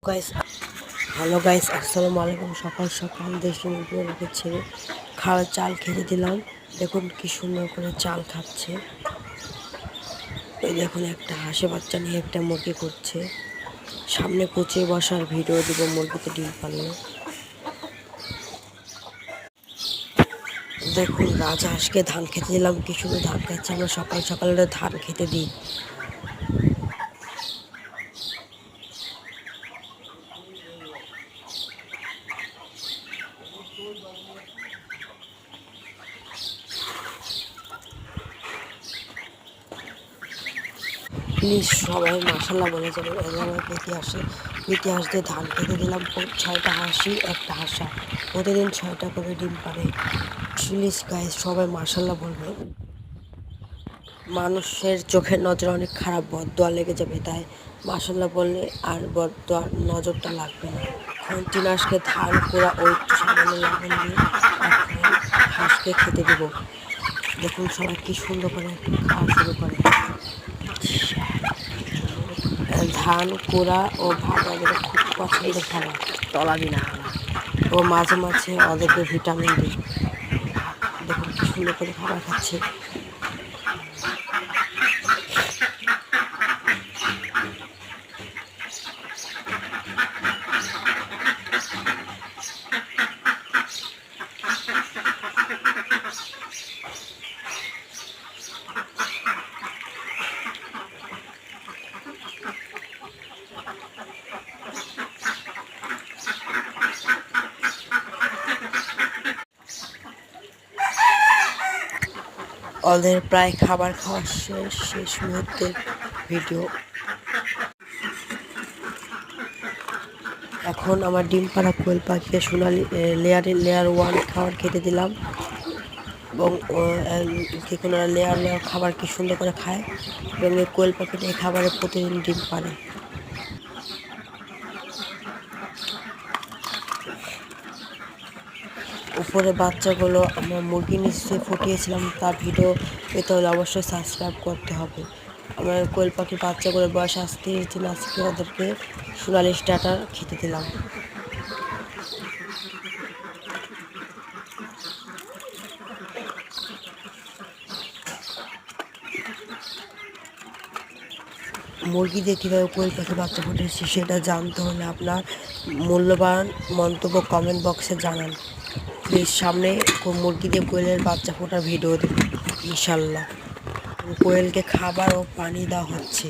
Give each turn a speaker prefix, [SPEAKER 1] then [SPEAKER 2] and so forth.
[SPEAKER 1] Guys hello guys, আসসালামু আলাইকুম। সকাল সকাল দেশি মুরগি রেখেছে খাওয়ার চাল খেতে দিলাম। দেখুন কি সুন্দর করে চাল খাচ্ছে। ওই দেখুন একটা হাঁসে বাচ্চা নিয়ে একটা মুরগি করছে। সামনে কুচে বসার ভিডিও দিব মুরগিতে ডিম পারলে। দেখুন রাজহাঁসকে ধান খেতে দিলাম, কি সুন্দর ধান খাচ্ছে। আমরা সকাল সকাল ধান খেতে দিই। প্লিজ সবাই মাশাল্লাহ বলে যাবেন। আমার ইতিহাস দিয়ে ধান খেতে দিলাম। 6টা হাঁসি, একটা হাঁসা, প্রতিদিন 6টা করে ডিম পারে। প্লিজ গাইস সবাই মাশাল্লাহ বলবেন। মানুষের চোখের নজর অনেক খারাপ, বদদোয়া লেগে যাবে, তাই মাশাল্লাহ বললে আর বদদোয়ার নজরটা লাগবে না। এখন 3 হাঁসকে ধান কুড়া ও একটু সামান্য লবণ দিয়ে এখন হাঁসকে খেতে দেব। দেখুন সবাই কি সুন্দর করে খাওয়া শুরু করে। ধান কুড়া ও ভাত ওদের খুব পছন্দের খাবার। তলাবি না ও মাঝে মাঝে ওদেরকে ভিটামিন দিই। দেখুন কি সুন্দর করে খাবার খাচ্ছে। ওদের প্রায় খাবার খাওয়া শেষ মুহূর্তের ভিডিও। এখন আমার ডিম পাড়া কোয়েল পাখিকে সোনালি লেয়ার 1 খাবার খেতে দিলাম এবং যে কোনো লেয়ার খাবার কি সুন্দর করে খায় এবং এই কোয়েল পাখিটা এই খাবারে প্রতিদিন ডিম পাড়ে। উপরে বাচ্চাগুলো আমার মুরগি নিচে ফুটিয়েছিলাম, তার ভিডিও পেতে হলে অবশ্যই সাবস্ক্রাইব করতে হবে। আমার কোয়েল পাখির বাচ্চাগুলোর বয়স আজ 30 দিন। আজকে ওদেরকে সোনালি স্টার্টার খেতে দিলাম। মুরগি দিয়ে কীভাবে কোয়েল পাখি বাচ্চা ফুটেছে সেটা জানতে হলে আপনার মূল্যবান মন্তব্য কমেন্ট বক্সে জানান। প্লিজ সামনে মুরগি দিয়ে কোয়েলের বাচ্চা ফোটার ভিডিও দেব ইনশাল্লাহ। কোয়েলকে খাবার ও পানি দেওয়া হচ্ছে।